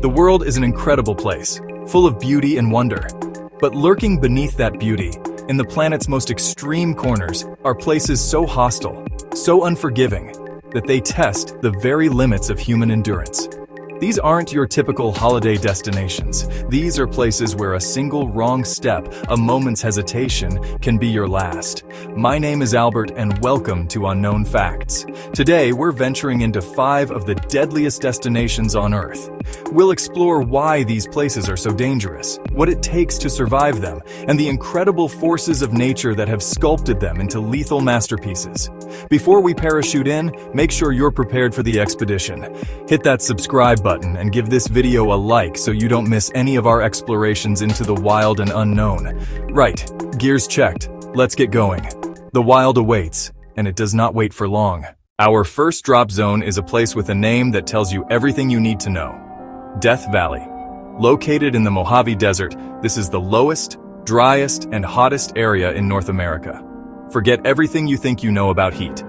The world is an incredible place, full of beauty and wonder. But lurking beneath that beauty, in the planet's most extreme corners, are places so hostile, so unforgiving, that they test the very limits of human endurance. These aren't your typical holiday destinations. These are places where a single wrong step, a moment's hesitation, can be your last. My name is Albert, and welcome to Unknown Facts. Today, we're venturing into 5 of the deadliest destinations on Earth. We'll explore why these places are so dangerous, what it takes to survive them, and the incredible forces of nature that have sculpted them into lethal masterpieces. Before we parachute in, make sure you're prepared for the expedition. Hit that subscribe button and give this video a like so you don't miss any of our explorations into the wild and unknown. Right, gears checked. Let's get going. The wild awaits, and it does not wait for long. Our first drop zone is a place with a name that tells you everything you need to know. Death Valley. Located in the Mojave Desert, this is the lowest, driest, and hottest area in North America. Forget everything you think you know about heat.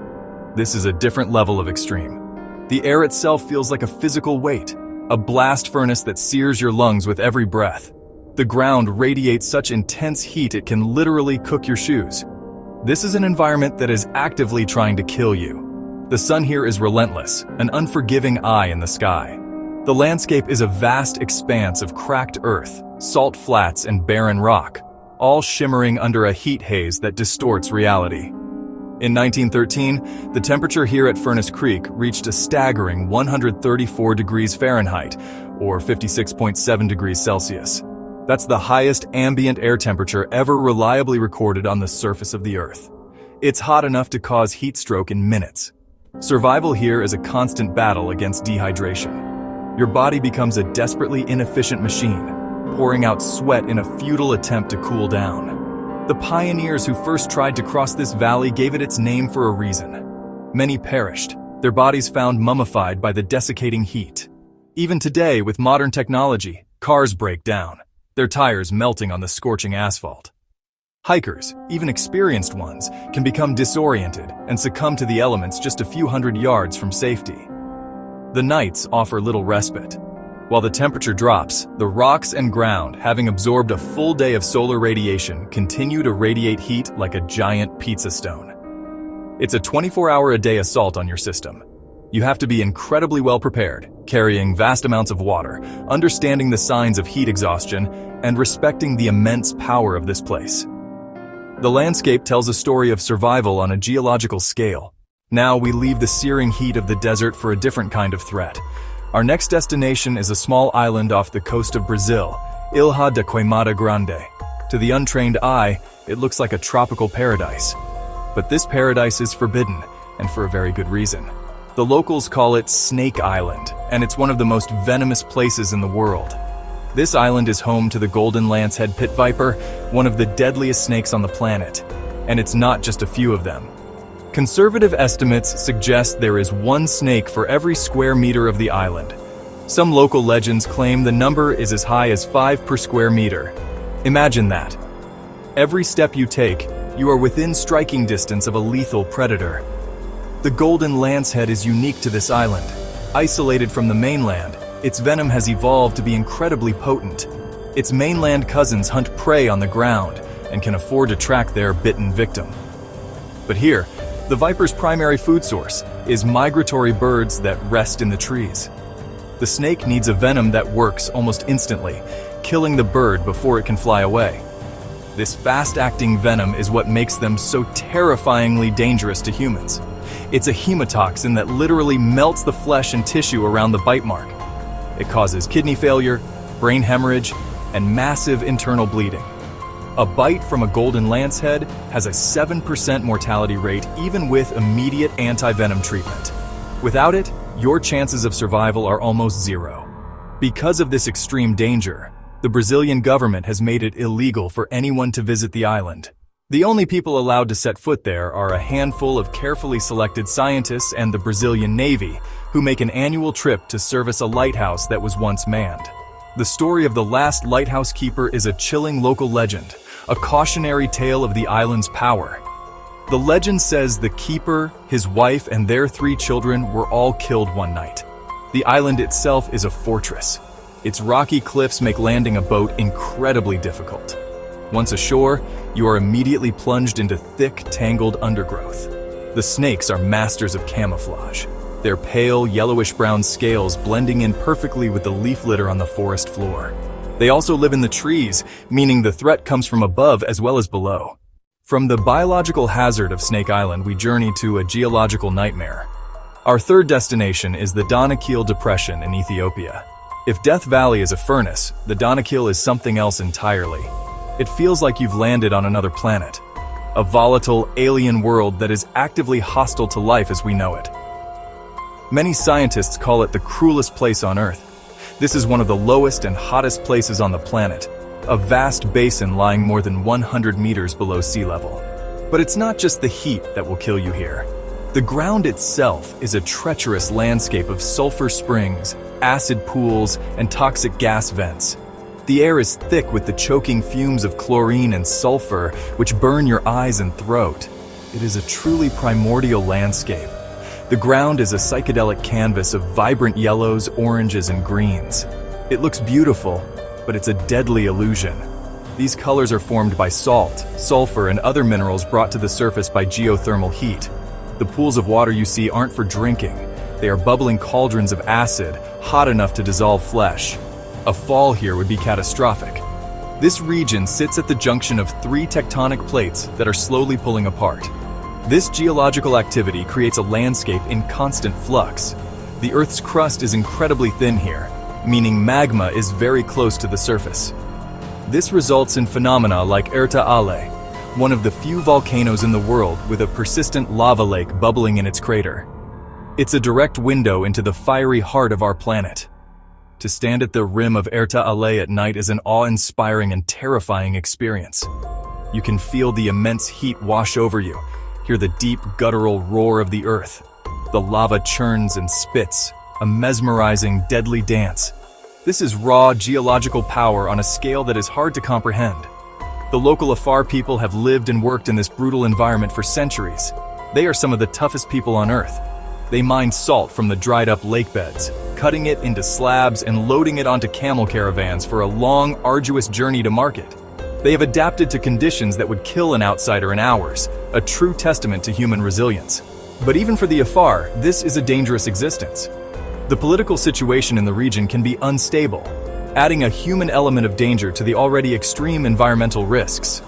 This is a different level of extreme. The air itself feels like a physical weight, a blast furnace that sears your lungs with every breath. The ground radiates such intense heat it can literally cook your shoes. This is an environment that is actively trying to kill you. The sun here is relentless, an unforgiving eye in the sky. The landscape is a vast expanse of cracked earth, salt flats, and barren rock, all shimmering under a heat haze that distorts reality. In 1913, the temperature here at Furnace Creek reached a staggering 134 degrees Fahrenheit, or 56.7 degrees Celsius. That's the highest ambient air temperature ever reliably recorded on the surface of the Earth. It's hot enough to cause heat stroke in minutes. Survival here is a constant battle against dehydration. Your body becomes a desperately inefficient machine, pouring out sweat in a futile attempt to cool down. The pioneers who first tried to cross this valley gave it its name for a reason. Many perished, their bodies found mummified by the desiccating heat. Even today, with modern technology, cars break down, their tires melting on the scorching asphalt. Hikers, even experienced ones, can become disoriented and succumb to the elements just a few hundred yards from safety. The nights offer little respite. While the temperature drops, the rocks and ground, having absorbed a full day of solar radiation, continue to radiate heat like a giant pizza stone. It's a 24-hour-a-day assault on your system. You have to be incredibly well prepared, carrying vast amounts of water, understanding the signs of heat exhaustion, and respecting the immense power of this place. The landscape tells a story of survival on a geological scale. Now we leave the searing heat of the desert for a different kind of threat. Our next destination is a small island off the coast of Brazil, Ilha da Queimada Grande. To the untrained eye, it looks like a tropical paradise. But this paradise is forbidden, and for a very good reason. The locals call it Snake Island, and it's one of the most venomous places in the world. This island is home to the golden lancehead pit viper, one of the deadliest snakes on the planet. And it's not just a few of them. Conservative estimates suggest there is 1 snake for every square meter of the island. Some local legends claim the number is as high as 5 per square meter. Imagine that. Every step you take, you are within striking distance of a lethal predator. The golden lancehead is unique to this island. Isolated from the mainland, its venom has evolved to be incredibly potent. Its mainland cousins hunt prey on the ground and can afford to track their bitten victim. But here, the viper's primary food source is migratory birds that rest in the trees. The snake needs a venom that works almost instantly, killing the bird before it can fly away. This fast-acting venom is what makes them so terrifyingly dangerous to humans. It's a hemotoxin that literally melts the flesh and tissue around the bite mark. It causes kidney failure, brain hemorrhage, and massive internal bleeding. A bite from a golden lancehead has a 7% mortality rate even with immediate anti-venom treatment. Without it, your chances of survival are almost zero. Because of this extreme danger, the Brazilian government has made it illegal for anyone to visit the island. The only people allowed to set foot there are a handful of carefully selected scientists and the Brazilian Navy, who make an annual trip to service a lighthouse that was once manned. The story of the last lighthouse keeper is a chilling local legend, a cautionary tale of the island's power. The legend says the keeper, his wife, and their 3 children were all killed one night. The island itself is a fortress. Its rocky cliffs make landing a boat incredibly difficult. Once ashore, you are immediately plunged into thick, tangled undergrowth. The snakes are masters of camouflage, their pale, yellowish-brown scales blending in perfectly with the leaf litter on the forest floor. They also live in the trees, meaning the threat comes from above as well as below. From the biological hazard of Snake Island, we journey to a geological nightmare. Our third destination is the Danakil Depression in Ethiopia. If Death Valley is a furnace, the Danakil is something else entirely. It feels like you've landed on another planet, a volatile, alien world that is actively hostile to life as we know it. Many scientists call it the cruelest place on Earth. This is one of the lowest and hottest places on the planet, a vast basin lying more than 100 meters below sea level. But it's not just the heat that will kill you here. The ground itself is a treacherous landscape of sulfur springs, acid pools, and toxic gas vents. The air is thick with the choking fumes of chlorine and sulfur, which burn your eyes and throat. It is a truly primordial landscape. The ground is a psychedelic canvas of vibrant yellows, oranges, and greens. It looks beautiful, but it's a deadly illusion. These colors are formed by salt, sulfur, and other minerals brought to the surface by geothermal heat. The pools of water you see aren't for drinking. They are bubbling cauldrons of acid, hot enough to dissolve flesh. A fall here would be catastrophic. This region sits at the junction of three tectonic plates that are slowly pulling apart. This geological activity creates a landscape in constant flux. The Earth's crust is incredibly thin here, meaning magma is very close to the surface. This results in phenomena like Erta Ale, one of the few volcanoes in the world with a persistent lava lake bubbling in its crater. It's a direct window into the fiery heart of our planet. To stand at the rim of Erta Ale at night is an awe-inspiring and terrifying experience. You can feel the immense heat wash over you, hear the deep guttural roar of the earth. The lava churns and spits, a mesmerizing, deadly dance. This is raw geological power on a scale that is hard to comprehend. The local Afar people have lived and worked in this brutal environment for centuries. They are some of the toughest people on Earth. They mine salt from the dried-up lake beds, cutting it into slabs and loading it onto camel caravans for a long, arduous journey to market. They have adapted to conditions that would kill an outsider in hours, a true testament to human resilience. But even for the Afar, this is a dangerous existence. The political situation in the region can be unstable, adding a human element of danger to the already extreme environmental risks.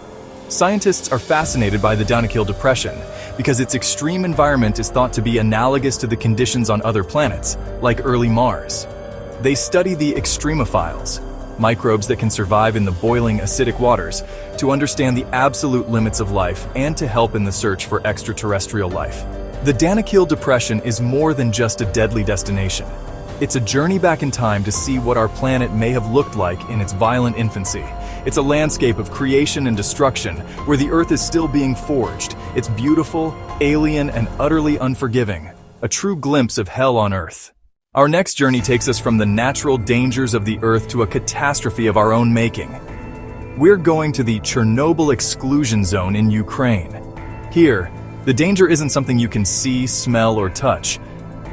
Scientists are fascinated by the Danakil Depression because its extreme environment is thought to be analogous to the conditions on other planets, like early Mars. They study the extremophiles, microbes that can survive in the boiling acidic waters, to understand the absolute limits of life and to help in the search for extraterrestrial life. The Danakil Depression is more than just a deadly destination. It's a journey back in time to see what our planet may have looked like in its violent infancy. It's a landscape of creation and destruction, where the Earth is still being forged. It's beautiful, alien, and utterly unforgiving. A true glimpse of hell on Earth. Our next journey takes us from the natural dangers of the Earth to a catastrophe of our own making. We're going to the Chernobyl exclusion zone in Ukraine. Here, the danger isn't something you can see, smell, or touch.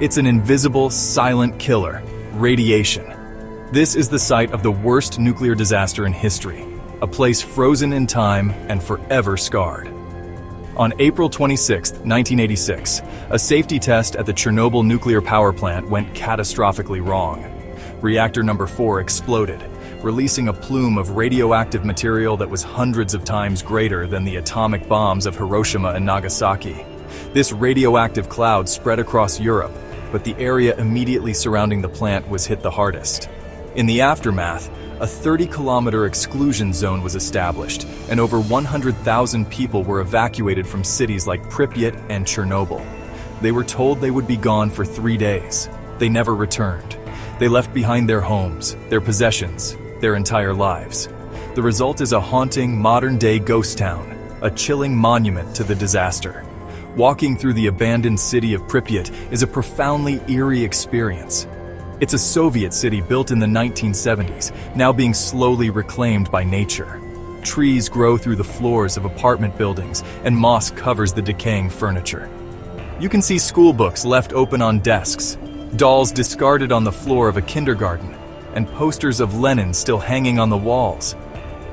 It's an invisible, silent killer: radiation. This is the site of the worst nuclear disaster in history, a place frozen in time and forever scarred. On April 26, 1986, a safety test at the Chernobyl nuclear power plant went catastrophically wrong. Reactor number 4 exploded, releasing a plume of radioactive material that was hundreds of times greater than the atomic bombs of Hiroshima and Nagasaki. This radioactive cloud spread across Europe, but the area immediately surrounding the plant was hit the hardest. In the aftermath, a 30-kilometer exclusion zone was established, and over 100,000 people were evacuated from cities like Pripyat and Chernobyl. They were told they would be gone for 3 days. They never returned. They left behind their homes, their possessions, their entire lives. The result is a haunting, modern-day ghost town, a chilling monument to the disaster. Walking through the abandoned city of Pripyat is a profoundly eerie experience. It's a Soviet city built in the 1970s, now being slowly reclaimed by nature. Trees grow through the floors of apartment buildings, and moss covers the decaying furniture. You can see school books left open on desks, dolls discarded on the floor of a kindergarten, and posters of Lenin still hanging on the walls.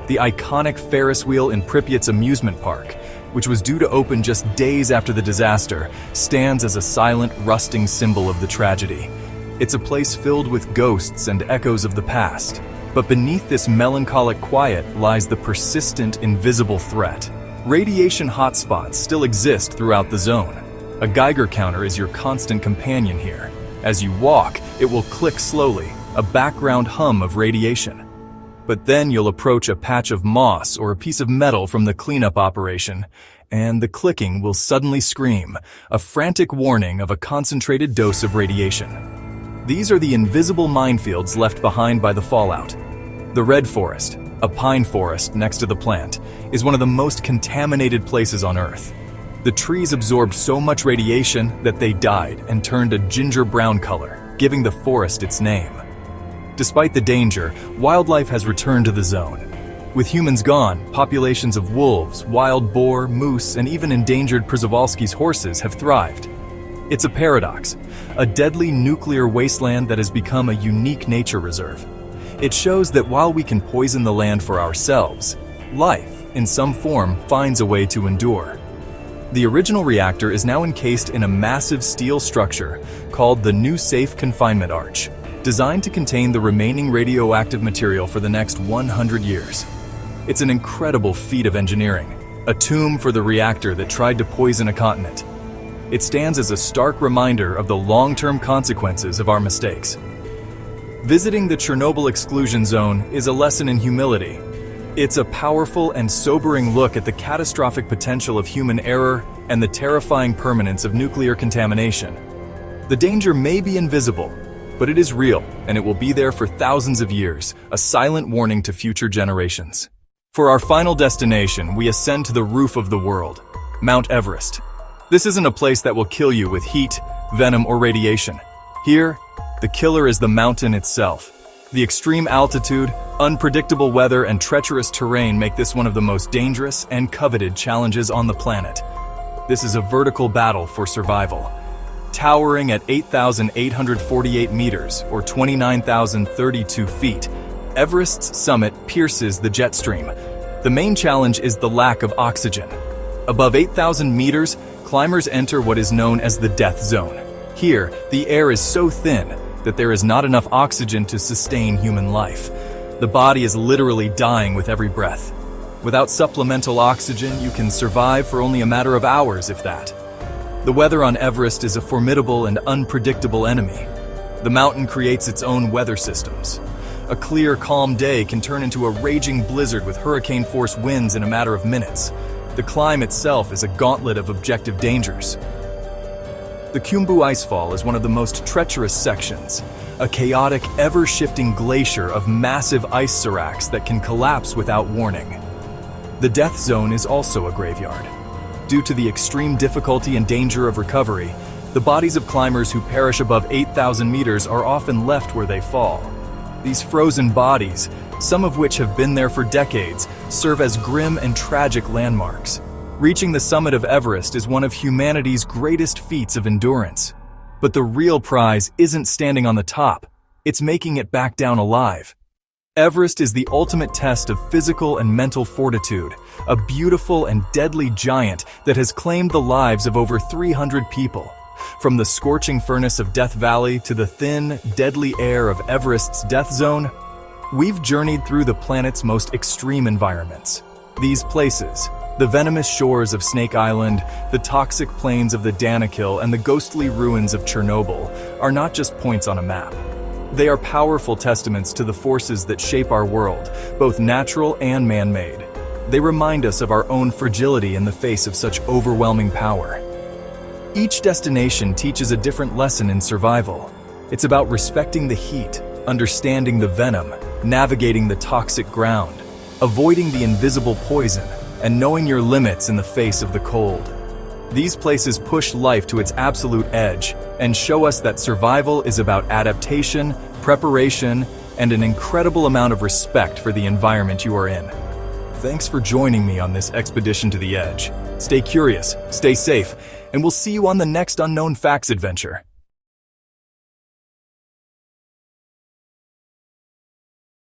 The iconic Ferris wheel in Pripyat's amusement park, which was due to open just days after the disaster, stands as a silent, rusting symbol of the tragedy. It's a place filled with ghosts and echoes of the past. But beneath this melancholic quiet lies the persistent, invisible threat. Radiation hotspots still exist throughout the zone. A Geiger counter is your constant companion here. As you walk, it will click slowly, a background hum of radiation. But then you'll approach a patch of moss or a piece of metal from the cleanup operation, and the clicking will suddenly scream, a frantic warning of a concentrated dose of radiation. These are the invisible minefields left behind by the fallout. The Red Forest, a pine forest next to the plant, is one of the most contaminated places on Earth. The trees absorbed so much radiation that they died and turned a ginger-brown color, giving the forest its name. Despite the danger, wildlife has returned to the zone. With humans gone, populations of wolves, wild boar, moose, and even endangered Przewalski's horses have thrived. It's a paradox, a deadly nuclear wasteland that has become a unique nature reserve. It shows that while we can poison the land for ourselves, life, in some form, finds a way to endure. The original reactor is now encased in a massive steel structure called the New Safe Confinement Arch, designed to contain the remaining radioactive material for the next 100 years. It's an incredible feat of engineering, a tomb for the reactor that tried to poison a continent. It stands as a stark reminder of the long-term consequences of our mistakes. Visiting the Chernobyl exclusion zone is a lesson in humility. It's a powerful and sobering look at the catastrophic potential of human error and the terrifying permanence of nuclear contamination. The danger may be invisible, but it is real, and it will be there for thousands of years, a silent warning to future generations. For our final destination, we ascend to the roof of the world, Mount Everest. This isn't a place that will kill you with heat, venom, or radiation. Here, the killer is the mountain itself. The extreme altitude, unpredictable weather, and treacherous terrain make this one of the most dangerous and coveted challenges on the planet. This is a vertical battle for survival. Towering at 8,848 meters, or 29,032 feet, Everest's summit pierces the jet stream. The main challenge is the lack of oxygen. Above 8,000 meters, climbers enter what is known as the death zone. Here, the air is so thin that there is not enough oxygen to sustain human life. The body is literally dying with every breath. Without supplemental oxygen, you can survive for only a matter of hours, if that. The weather on Everest is a formidable and unpredictable enemy. The mountain creates its own weather systems. A clear, calm day can turn into a raging blizzard with hurricane-force winds in a matter of minutes. The climb itself is a gauntlet of objective dangers. The Khumbu Icefall is one of the most treacherous sections, a chaotic, ever-shifting glacier of massive ice seracs that can collapse without warning. The death zone is also a graveyard. Due to the extreme difficulty and danger of recovery, the bodies of climbers who perish above 8,000 meters are often left where they fall. These frozen bodies, some of which have been there for decades, serve as grim and tragic landmarks. Reaching the summit of Everest is one of humanity's greatest feats of endurance. But the real prize isn't standing on the top, it's making it back down alive. Everest is the ultimate test of physical and mental fortitude, a beautiful and deadly giant that has claimed the lives of over 300 people. From the scorching furnace of Death Valley to the thin, deadly air of Everest's death zone, we've journeyed through the planet's most extreme environments. These places, the venomous shores of Snake Island, the toxic plains of the Danakil, and the ghostly ruins of Chernobyl, are not just points on a map. They are powerful testaments to the forces that shape our world, both natural and man-made. They remind us of our own fragility in the face of such overwhelming power. Each destination teaches a different lesson in survival. It's about respecting the heat, understanding the venom, navigating the toxic ground, avoiding the invisible poison, and knowing your limits in the face of the cold. These places push life to its absolute edge and show us that survival is about adaptation, preparation, and an incredible amount of respect for the environment you are in. Thanks for joining me on this expedition to the edge. Stay curious, stay safe, and we'll see you on the next Unknown Facts adventure.